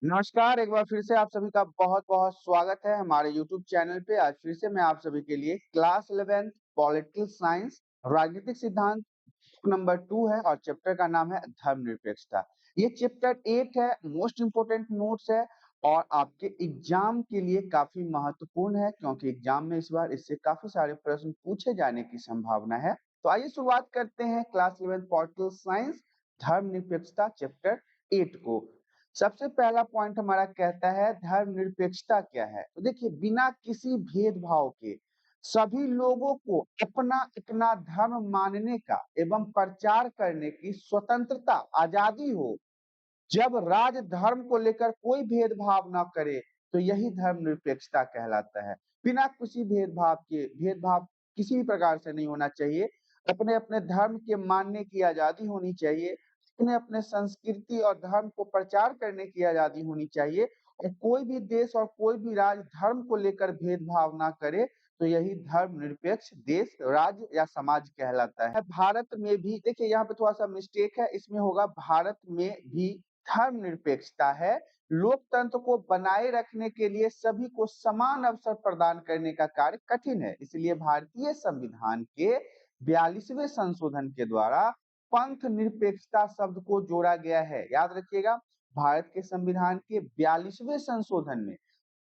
नमस्कार, एक बार फिर से आप सभी का बहुत-बहुत स्वागत है हमारे यूट्यूब चैनल पे। आज फिर से मैं आप सभी के लिए क्लास 11th पॉलिटिकल साइंस राजनीतिक सिद्धांत नंबर 2 है और चैप्टर का नाम है धर्मनिरपेक्षता। ये चैप्टर 8 है, मोस्ट इम्पोर्टेंट नोट्स है और आपके एग्जाम के लिए काफ़ी महत्वपूर्ण है क्योंकि एग्जाम में इस बार इससे काफ़ी सारे प्रश्न पूछे जाने की संभावना है। तो आइए शुरुआत करते हैं क्लास 11th पॉलिटिकल साइंस धर्मनिरपेक्षता चैप्टर 8 को। सबसे पहला पॉइंट हमारा कहता है धर्मनिरपेक्षता क्या है? तो देखिए बिना किसी भेदभाव के सभी लोगों को अपना अपना धर्म मानने का एवं प्रचार करने की स्वतंत्रता, आजादी हो। जब राज धर्म को लेकर कोई भेदभाव ना करे, तो यही धर्मनिरपेक्षता कहलाता है। बिना किसी भेदभाव किसी भी प्रकार से नहीं होना चाहिए। अपने-अपने धर्म के मानने की आजादी होनी चाहिए। अपने-अपने संस्कृति और धर्म को प्रचार करने की आजादी होनी चाहिए और कोई भी देश और कोई भी राज्य धर्म को लेकर भेदभाव ना करे, तो यही धर्मनिरपेक्ष देश, राज्य या समाज कहलाता है। भारत में भी देखिए यहाँ पे थोड़ा-सा मिस्टेक है, इसमें होगा भारत में भी धर्मनिरपेक्षता है। लोकतंत्र को बनाए रखने के लिए सभी को समान अवसर प्रदान करने का कार्य कठिन है। इसलिए भारतीय संविधान के 42वें संशोधन के द्वारा पंथ निरपेक्षता शब्द को जोड़ा गया है। याद रखिएगा, भारत के संविधान के 42वें संशोधन में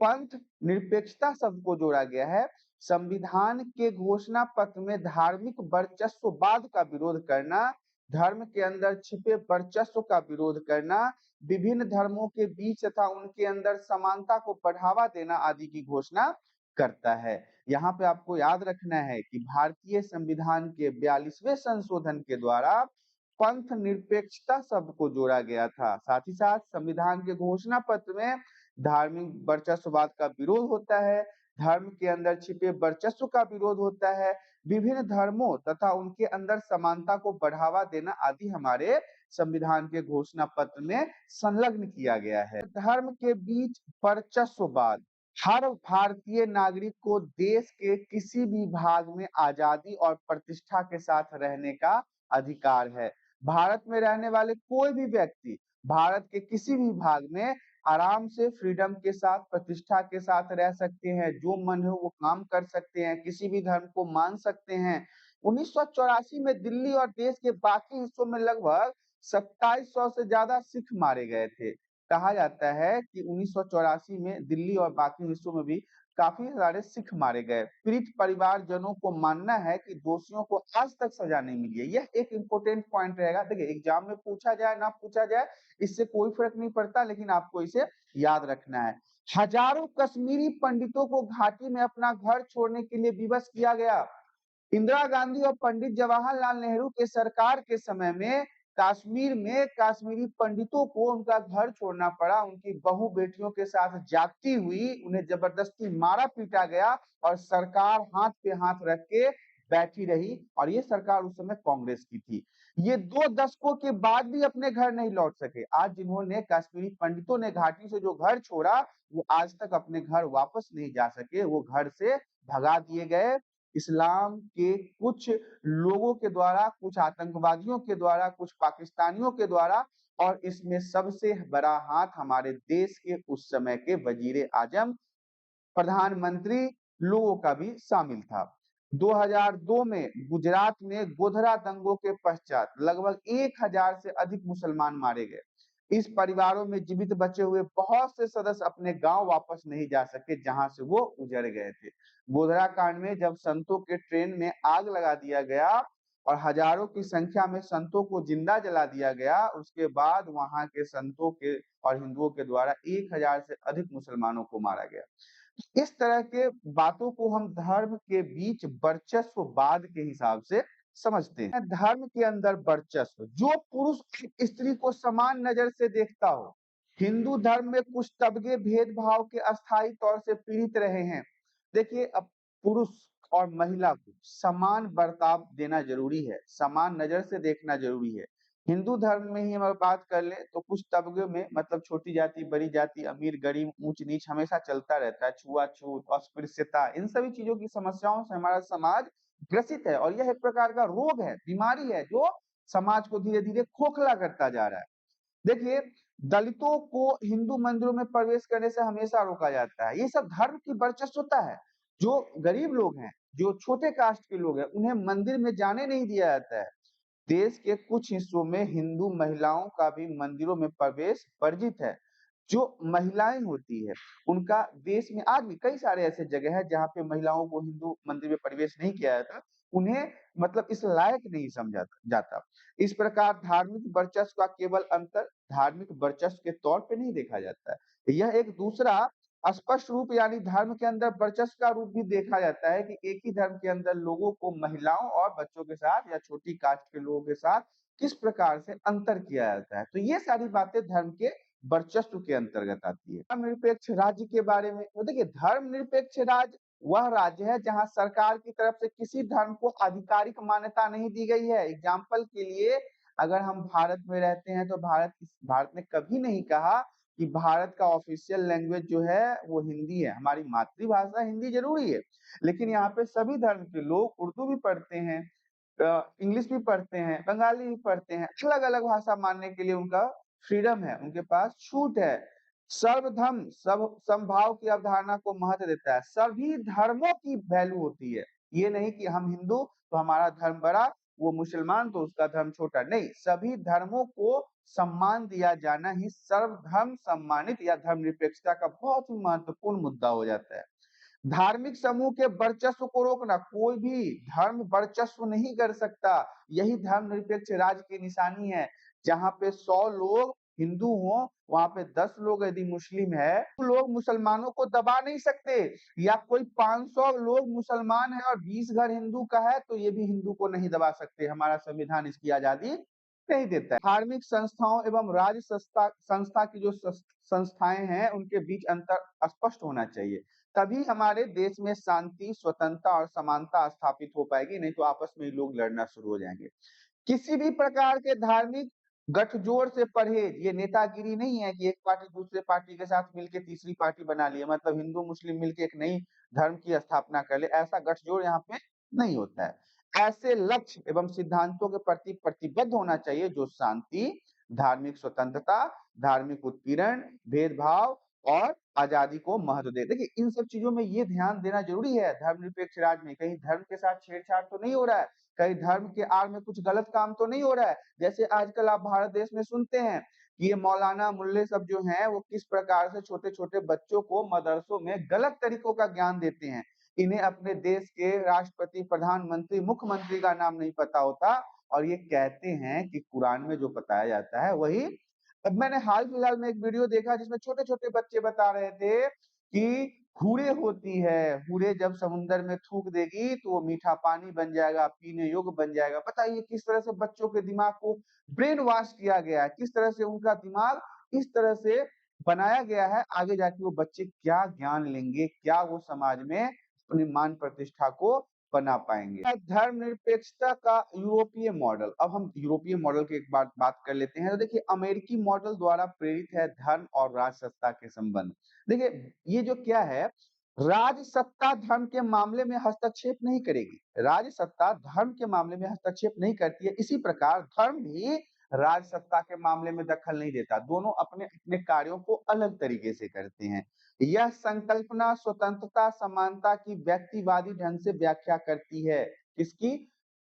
पंथ निरपेक्षता शब्द को जोड़ा गया है। संविधान के घोषणा पत्र में धार्मिक वर्चस्ववाद का विरोध करना, धर्म के अंदर छिपे वर्चस्व का विरोध करना, विभिन्न धर्मों के बीच तथा उनके अंदर समानता को बढ़ावा देना आदि की घोषणा करता है। यहाँ पे आपको याद रखना है कि भारतीय संविधान के 42वें संशोधन के द्वारा पंथ निरपेक्षता शब्द को जोड़ा गया था। साथ ही साथ संविधान के घोषणा पत्र में धार्मिक वर्चस्ववाद का विरोध होता है, धर्म के अंदर छिपे वर्चस्व का विरोध होता है, विभिन्न धर्मों तथा उनके अंदर समानता को बढ़ावा देना आदि हमारे संविधान के घोषणा पत्र में संलग्न किया गया है। धर्म के बीच वर्चस्ववाद, हर भारतीय नागरिक को देश के किसी भी भाग में आजादी और प्रतिष्ठा के साथ रहने का अधिकार है। भारत में रहने वाले कोई भी व्यक्ति भारत के किसी भी भाग में आराम से फ्रीडम के साथ, प्रतिष्ठा के साथ रह सकते हैं, जो मन हो वो काम कर सकते हैं, किसी भी धर्म को मान सकते हैं। 1984 में दिल्ली और देश के बाकी हिस्सों में लगभग 2700 से ज्यादा सिख मारे गए थे। कहा जाता है कि 1984 में दिल्ली और बाकी हिस्सों में भी काफी सारे सिख मारे गए। पीड़ित परिवारजनों को मानना है कि दोषियों को आज तक सजा नहीं मिली है। यह एक इम्पोर्टेंट पॉइंट रहेगा। देखिए एग्जाम में पूछा जाए ना पूछा जाए, इससे कोई फर्क नहीं पड़ता, लेकिन आपको इसे याद रखना है। हजारों कश्मीरी पंडितों को घाटी में अपना घर छोड़ने के लिए विवश किया गया। इंदिरा गांधी और पंडित जवाहरलाल नेहरू के सरकार के समय में कश्मीर में कश्मीरी पंडितों को उनका घर छोड़ना पड़ा। उनकी बहू बेटियों के साथ जाती हुई उन्हें जबरदस्ती मारा पीटा गया और सरकार हाथ पे हाथ रख के बैठी रही और ये सरकार उस समय कांग्रेस की थी। ये 2 दशकों के बाद भी अपने घर नहीं लौट सके। आज जिन्होंने कश्मीरी पंडितों ने घाटी से जो घर छोड़ा, वो आज तक अपने घर वापस नहीं जा सके, वो घर से भगा दिए गए। इस्लाम के कुछ लोगों के द्वारा, कुछ आतंकवादियों के द्वारा, कुछ पाकिस्तानियों के द्वारा, और इसमें सबसे बड़ा हाथ हमारे देश के उस समय के वजीर आजम, प्रधानमंत्री लोगों का भी शामिल था। 2002 में गुजरात में गोधरा दंगों के पश्चात लगभग 1000 से अधिक मुसलमान मारे गए। इस परिवारों में जीवित बचे हुए बहुत से सदस्य अपने गांव वापस नहीं जा सके जहां से वो उजड़ गए थे। गोधरा कांड में जब संतों के ट्रेन में आग लगा दिया गया और हजारों की संख्या में संतों को जिंदा जला दिया गया, उसके बाद वहां के संतों के और हिंदुओं के द्वारा 1000 से अधिक मुसलमानों को मारा गया। इस तरह के बातों को हम धर्म के बीच वर्चस्ववाद के हिसाब से समझते हैं। धर्म के अंदर वर्चस्व, जो पुरुष स्त्री को समान नजर से देखता हो। हिंदू धर्म में कुछ तबके भेदभाव के अस्थायी तौर से पीड़ित रहे हैं। देखिए अब पुरुष और महिला को समान बर्ताव देना जरूरी है, समान नजर से देखना जरूरी है। हिंदू धर्म में ही हम अगर बात कर लें तो कुछ तबके में मतलब छोटी जाति, बड़ी जाति, अमीर गरीब, ऊंच नीच हमेशा चलता रहता है। छुआछूत, अस्पृश्यता, इन सभी चीजों की समस्याओं से हमारा समाज ग्रसित है और यह एक प्रकार का रोग है, बीमारी है जो समाज को धीरे धीरे खोखला करता जा रहा है। देखिए दलितों को हिंदू मंदिरों में प्रवेश करने से हमेशा रोका जाता है। ये सब धर्म की वर्चस्वता है। जो गरीब लोग हैं, जो छोटे कास्ट के लोग हैं, उन्हें मंदिर में जाने नहीं दिया जाता है। देश के कुछ हिस्सों में हिंदू महिलाओं का भी मंदिरों में प्रवेश वर्जित है। जो महिलाएं होती है, उनका देश में आज भी कई सारे ऐसे जगह है जहाँ पे महिलाओं को हिंदू मंदिर में प्रवेश नहीं किया जाता, उन्हें मतलब इस लायक नहीं समझा जाता। इस प्रकार धार्मिक वर्चस्व का केवल अंतर धार्मिक वर्चस्व के तौर पे नहीं देखा जाता है। यह एक दूसरा स्पष्ट रूप यानी धर्म के अंदर वर्चस्व का रूप भी देखा जाता है कि एक ही धर्म के अंदर लोगों को महिलाओं और बच्चों के साथ या छोटी कास्ट के लोगों के साथ किस प्रकार से अंतर किया जाता है। तो ये सारी बातें धर्म के वर्चस्व के अंतर्गत आती है। धर्मनिरपेक्ष राज्य के बारे में तो देखिए, धर्मनिरपेक्ष राज्य वह राज्य है जहां सरकार की तरफ से किसी धर्म को आधिकारिक मान्यता नहीं दी गई है। एग्जाम्पल के लिए, अगर हम भारत में रहते हैं तो भारत ने कभी नहीं कहा कि भारत का ऑफिशियल लैंग्वेज जो है वो हिंदी है। हमारी मातृभाषा हिंदी जरूरी है, लेकिन यहाँ पे सभी धर्म के लोग उर्दू भी पढ़ते हैं, इंग्लिश भी पढ़ते हैं, बंगाली भी पढ़ते हैं। अलग अलग भाषा मानने के लिए उनका फ्रीडम है, उनके पास छूट है। सर्वधर्म सब समभाव की अवधारणा को महत्व देता है। सभी धर्मों की वैल्यू होती है। ये नहीं कि हम हिंदू तो हमारा धर्म बड़ा, वो मुसलमान तो उसका धर्म छोटा। नहीं, सभी धर्मों को सम्मान दिया जाना ही सर्वधर्म सम्मानित या धर्मनिरपेक्षता का बहुत ही महत्वपूर्ण मुद्दा हो जाता है। धार्मिक समूह के वर्चस्व को रोकना, कोई भी धर्म वर्चस्व नहीं कर सकता। यही धर्मनिरपेक्ष राज्य की निशानी है। जहाँ पे 100 लोग हिंदू हों, वहां पे 10 लोग यदि मुस्लिम है, तो लोग मुसलमानों को दबा नहीं सकते। या कोई 500 लोग मुसलमान है और 20 घर हिंदू का है, तो ये भी हिंदू को नहीं दबा सकते। हमारा संविधान इसकी आजादी नहीं देता है। धार्मिक संस्थाओं एवं राज्य संस्था की जो संस्थाएं हैं, उनके बीच अंतर स्पष्ट होना चाहिए। तभी हमारे देश में शांति, स्वतंत्रता और समानता स्थापित हो पाएगी। नहीं तो आपस में ही लोग लड़ना शुरू हो जाएंगे। किसी भी प्रकार के धार्मिक गठजोड़ से परहेज। ये नेतागिरी नहीं है कि एक पार्टी दूसरे पार्टी के साथ मिलकर तीसरी पार्टी बना लिए, मतलब हिंदू मुस्लिम मिलकर एक नई धर्म की स्थापना कर ले। ऐसा गठजोड़ यहाँ पे नहीं होता है। ऐसे लक्ष्य एवं सिद्धांतों के प्रति प्रतिबद्ध होना चाहिए जो शांति, धार्मिक स्वतंत्रता, धार्मिक उत्पीड़न, भेदभाव और आजादी को महत्व दे। देखिए, इन सब चीजों में ये ध्यान देना जरूरी है धर्मनिरपेक्ष राज्य में। कहीं धर्म के साथ छेड़छाड़ तो नहीं हो रहा है, कहीं धर्म के आड़ में कुछ गलत काम तो नहीं हो रहा है। जैसे आजकल आप भारत देश में सुनते हैं कि ये मौलाना मुल्ले सब जो हैं वो किस प्रकार से छोटे छोटे बच्चों को मदरसों में गलत तरीकों का ज्ञान देते हैं। इन्हें अपने देश के राष्ट्रपति, प्रधानमंत्री, मुख्यमंत्री का नाम नहीं पता होता, और ये कहते हैं कि कुरान में जो बताया जाता है वही। अब मैंने हाल फिलहाल में एक वीडियो देखा जिसमें छोटे छोटे बच्चे बता रहे थे कि हूरे होती है, हूरे जब समुद्र में थूक देगी तो वो मीठा पानी बन जाएगा, पीने योग्य बन जाएगा। बताइए किस तरह से बच्चों के दिमाग को ब्रेन वॉश किया गया है, किस तरह से उनका दिमाग इस तरह से बनाया गया है। आगे जाके वो बच्चे क्या ज्ञान लेंगे, क्या वो समाज में अपनी मान प्रतिष्ठा को बना पाएंगे। धर्मनिरपेक्षता का यूरोपीय मॉडल। अब हम यूरोपीय मॉडल की एक बात कर लेते हैं। तो देखिए, अमेरिकी मॉडल द्वारा प्रेरित है धर्म और राजसत्ता के संबंध। देखिए, ये जो क्या है, राजसत्ता धर्म के मामले में हस्तक्षेप नहीं करेगी, राजसत्ता धर्म के मामले में हस्तक्षेप नहीं करती है। इसी प्रकार धर्म भी राजसत्ता के मामले में दखल नहीं देता। दोनों अपने अपने कार्यों को अलग तरीके से करते हैं। यह संकल्पना स्वतंत्रता, समानता की व्यक्तिवादी ढंग से व्याख्या करती है। किसकी?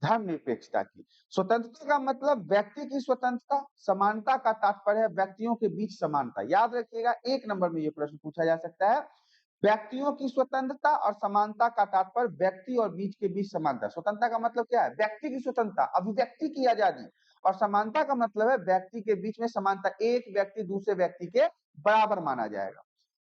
धर्मनिरपेक्षता की। स्वतंत्रता का मतलब व्यक्ति की स्वतंत्रता, समानता का तात्पर्य है व्यक्तियों के बीच समानता। याद रखिएगा, 1 नंबर में ये प्रश्न पूछा जा सकता है। व्यक्तियों की स्वतंत्रता और समानता का तात्पर्य व्यक्ति और बीच के बीच समानता। स्वतंत्रता का मतलब क्या है? व्यक्ति की स्वतंत्रता, अभिव्यक्ति की आजादी। और समानता का मतलब है व्यक्ति के बीच में समानता, एक व्यक्ति दूसरे व्यक्ति के बराबर माना जाएगा।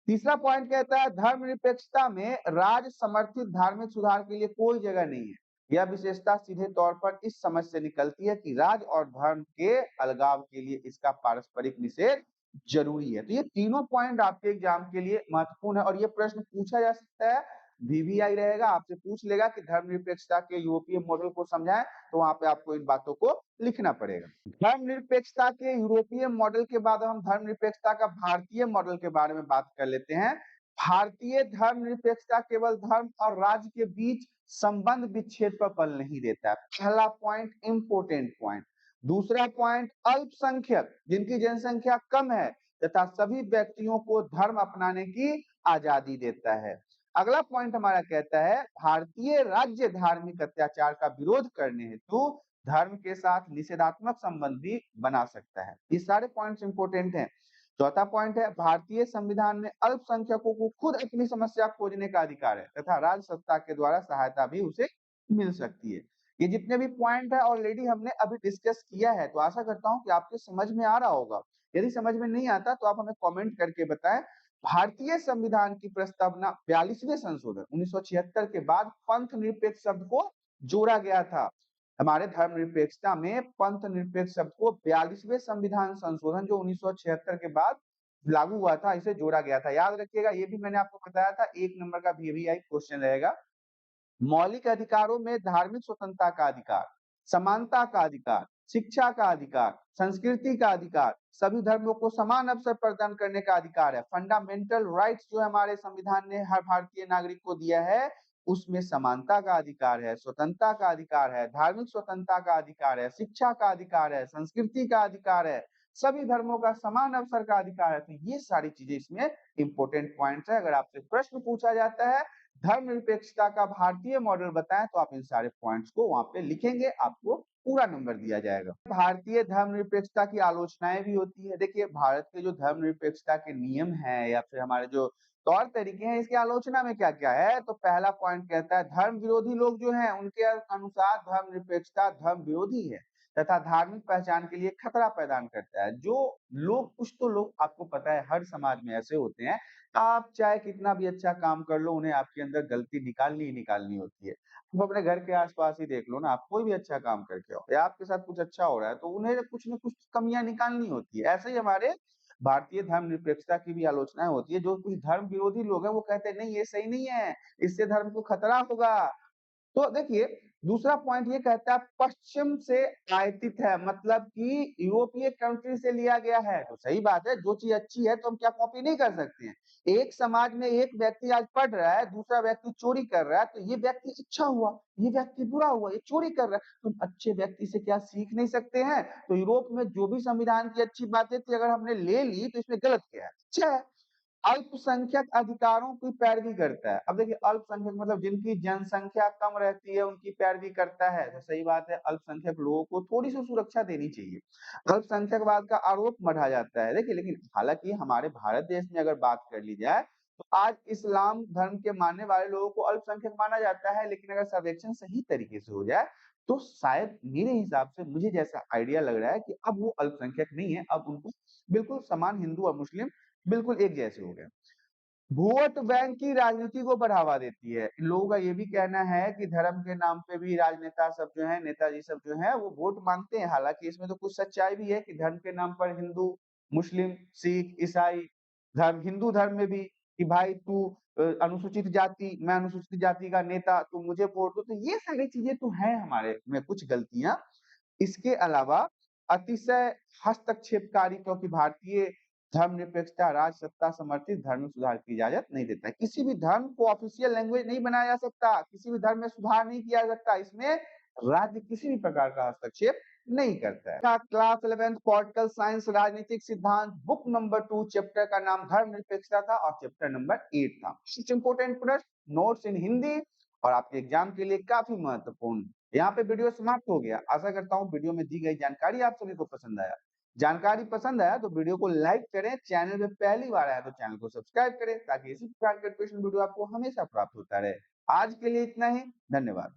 तीसरा पॉइंट कहता है धर्मनिरपेक्षता में राज समर्थित धार्मिक सुधार के लिए कोई जगह नहीं है। यह विशेषता सीधे तौर पर इस समझ से निकलती है कि राज और धर्म के अलगाव के लिए इसका पारस्परिक निषेध जरूरी है। तो ये तीनों पॉइंट आपके एग्जाम के लिए महत्वपूर्ण है और ये प्रश्न पूछा जा सकता है। वीवीआई रहेगा, आपसे पूछ लेगा कि धर्मनिरपेक्षता के यूरोपीय मॉडल को समझाएं, तो वहां पे आपको इन बातों को लिखना पड़ेगा। धर्मनिरपेक्षता के यूरोपीय मॉडल के बाद हम धर्मनिरपेक्षता का भारतीय मॉडल के बारे में बात कर लेते हैं। भारतीय धर्मनिरपेक्षता केवल धर्म और राज्य के बीच संबंध विच्छेद पर बल नहीं देता है। पहला पॉइंट, इंपोर्टेंट पॉइंट। दूसरा पॉइंट, अल्पसंख्यक जिनकी जनसंख्या कम है तथा सभी व्यक्तियों को धर्म अपनाने की आजादी देता है। अगला पॉइंट हमारा कहता है भारतीय राज्य धार्मिक अत्याचार का विरोध करने हेतु धर्म के साथ निषेधात्मक संबंध भी बना सकता है। ये सारे पॉइंट्स इंपॉर्टेंट हैं। चौथा पॉइंट है भारतीय संविधान में अल्पसंख्यकों को खुद अपनी समस्या खोजने का अधिकार है तथा राज्य सत्ता के द्वारा सहायता भी उसे मिल सकती है। ये जितने भी पॉइंट है ऑलरेडी हमने अभी डिस्कस किया है, तो आशा करता हूँ कि आपके समझ में आ रहा होगा। यदि समझ में नहीं आता तो आप हमें कमेंट करके बताएं। भारतीय संविधान की प्रस्तावना 42वें संशोधन 1976 के बाद पंथ निरपेक्ष शब्द को जोड़ा गया था। हमारे धर्मनिरपेक्षता में पंथ निरपेक्ष शब्द को 42वें संविधान संशोधन जो 1976 के बाद लागू हुआ था, इसे जोड़ा गया था। याद रखिएगा, ये भी मैंने आपको बताया था, 1 नंबर का VVI क्वेश्चन रहेगा। मौलिक अधिकारों में धार्मिक स्वतंत्रता का अधिकार, समानता का अधिकार, शिक्षा का अधिकार, संस्कृति का अधिकार, सभी धर्मों को समान अवसर प्रदान करने का अधिकार है। फंडामेंटल राइट्स जो हमारे संविधान ने हर भारतीय नागरिक को दिया है, उसमें समानता का अधिकार है, स्वतंत्रता का अधिकार है, धार्मिक स्वतंत्रता का अधिकार है, शिक्षा का अधिकार है, संस्कृति का अधिकार है, सभी धर्मों का समान अवसर का अधिकार है। तो ये सारी चीजें इसमें इंपॉर्टेंट पॉइंट्स है। अगर आपसे प्रश्न पूछा जाता है धर्मनिरपेक्षता का भारतीय मॉडल बताएं, तो आप इन सारे पॉइंट्स को वहां पे लिखेंगे, आपको पूरा नंबर दिया जाएगा। भारतीय धर्मनिरपेक्षता की आलोचनाएं भी होती है। देखिए, भारत के जो धर्मनिरपेक्षता के नियम हैं या फिर हमारे जो तौर तरीके हैं, इसकी आलोचना में क्या क्या है, तो पहला पॉइंट कहता है धर्म विरोधी लोग जो हैं उनके अनुसार धर्मनिरपेक्षता धर्म विरोधी है तथा धार्मिक पहचान के लिए खतरा प्रदान करता है। जो लोग, कुछ तो लोग, आपको पता है हर समाज में ऐसे होते हैं, आप चाहे कितना भी अच्छा काम कर लो, उन्हें आपके अंदर गलती निकालनी ही निकालनी होती है। आप अपने घर के आसपास ही देख लो ना, आप कोई भी अच्छा काम करके आओ या आपके साथ कुछ अच्छा हो रहा है, तो उन्हें कुछ न कुछ कमियां निकालनी होती है। ऐसे ही हमारे भारतीय धर्मनिरपेक्षता की भी आलोचनाएं होती है। जो कुछ धर्म विरोधी लोग हैं वो कहते हैं नहीं, ये सही नहीं है, इससे धर्म को खतरा होगा। तो देखिए, दूसरा पॉइंट ये कहता है पश्चिम से आयातित है, मतलब कि यूरोपीय कंट्री से लिया गया है। तो सही बात है, जो चीज अच्छी है तो हम क्या कॉपी नहीं कर सकते हैं। एक समाज में एक व्यक्ति आज पढ़ रहा है, दूसरा व्यक्ति चोरी कर रहा है, तो ये व्यक्ति अच्छा हुआ, ये व्यक्ति बुरा हुआ, ये चोरी कर रहा है, तुम अच्छे व्यक्ति से क्या सीख नहीं सकते हैं। तो यूरोप में जो भी संविधान की अच्छी बातें थी, अगर हमने ले ली तो इसमें गलत क्या है, अच्छा है। अल्पसंख्यक अधिकारों की पैरवी करता है। अब देखिए, अल्पसंख्यक मतलब जिनकी जनसंख्या कम रहती है उनकी पैरवी करता है। तो सही बात है, अल्पसंख्यक लोगों को थोड़ी सी सुरक्षा देनी चाहिए। अल्पसंख्यकवाद का आरोप मढ़ा जाता है। देखिए, लेकिन हालांकि हमारे भारत देश में अगर बात कर ली जाए तो आज इस्लाम धर्म के मानने वाले लोगों को अल्पसंख्यक माना जाता है। लेकिन अगर सर्वेक्षण सही तरीके से हो जाए तो शायद मेरे हिसाब से, मुझे जैसा आइडिया लग रहा है कि अब वो अल्पसंख्यक नहीं है, अब उनको बिल्कुल समान हिंदू और मुस्लिम बिल्कुल एक जैसे हो गए। वोट बैंक की राजनीति को बढ़ावा देती है। इन लोगों का ये भी कहना है कि धर्म के नाम पे भी राजनेता सब जो है, नेताजी सब जो है, वो वोट मांगते हैं। हालांकि इसमें तो कुछ सच्चाई भी है कि धर्म के नाम पर हिंदू, मुस्लिम, सिख, ईसाई धर्म, हिंदू धर्म में भी कि भाई तू अनुसूचित जाति, मैं अनुसूचित जाति का नेता, तू मुझे वोट दो। तो ये सारी चीजें तो हैं हमारे में कुछ गलतियां। इसके अलावा अतिशय हस्तक्षेपकारी, क्योंकि भारतीय धर्मनिरपेक्षता राज सत्ता समर्थित धार्मिक सुधार की इजाजत नहीं देता है। किसी भी धर्म को ऑफिशियल लैंग्वेज नहीं बनाया जा सकता, किसी भी धर्म में सुधार नहीं किया जा सकता, इसमें राज्य किसी भी प्रकार का हस्तक्षेप नहीं करता है। क्लास 11 पॉलिटिकल साइंस राजनीतिक सिद्धांत बुक नंबर 2 चैप्टर का नाम धर्मनिरपेक्षता था और चैप्टर नंबर 8 था। इंपोर्टेंट प्रश्न नोट्स इन हिंदी और आपके एग्जाम के लिए काफी महत्वपूर्ण। यहाँ पे वीडियो समाप्त हो गया। आशा करता हूँ वीडियो में दी गई जानकारी आप सभी को पसंद आया। जानकारी पसंद आया तो वीडियो को लाइक करें, चैनल पे पहली बार आया तो चैनल को सब्सक्राइब करें ताकि इसी प्रकार के क्वेश्चन वीडियो आपको हमेशा प्राप्त होता रहे। आज के लिए इतना ही, धन्यवाद।